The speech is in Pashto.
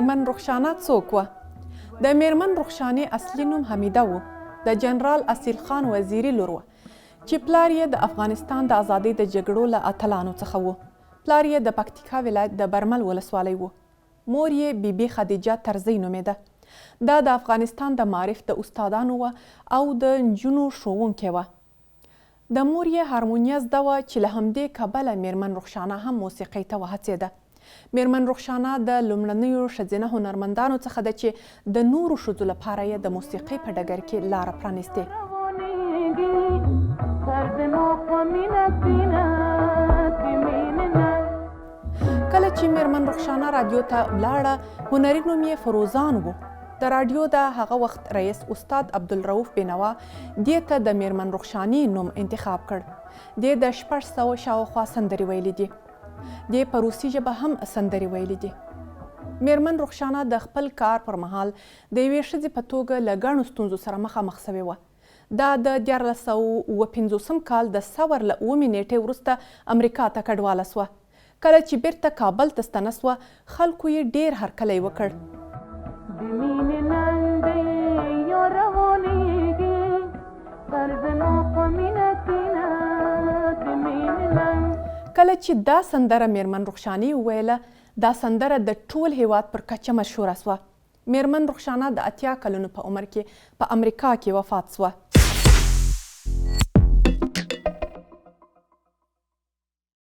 میرمن رخشانه څوک وه؟ د میرمن رخشانې اصلي نوم حمیده و. د جنرال اصیل خان وزیري لور وه چې پلار یې د افغانستان د ازادۍ د جګړو له اتلانو څخه و. پلار یې د پکتیکا ولایت د برمل ولسوالۍ و. مور یې بیبي خدیجه طرزی نومېده. دا د افغانستان د معارف د استادانو وه او د نجونو ښوونکې وه. د مور یې هارمونیه زده وه چې له همدې کبله میرمن رخشانه هم موسیقۍ ته وهڅېده. میرمن رخشانه د لومړنیو ښځینه هنرمندانو څخه ده چې د نورو ښځو لپاره یې د موسیقۍ په ډګر کې لاره پرانیستې. کله چې میرمن رخشانه رادیو ته ولاړه، هنري نوم یې فروزان و. د رادیو د هغه وخت رئیس استاد عبدالرؤف بینوا دې ته د میرمن رخشانې نوم انتخاب کړ. دې د 600 شاوخوا سندرې ویلي دي. دې په روسي ژبه هم سندرې ویلي دي. میرمن رخشانه د خپل کار پر مهال د یوې ښځې په توګه له ګڼو ستونزو سره مخامخ سوې وه. دا د 1950 کال د ثور له 9 نیټې وروسته امریکا ته کډواله سوه. کله چې بیرته کابل ته ستنه سوه، خلکو یې ډېر هرکلی وکړ. کله چې دا سندره میرمن رخشانې وویله، دا سندره د ټول هیواد پر کچه مشهوره سوه. میرمن رخشانه د 80 کلونو په عمر کې په امریکا کې وفات سوه.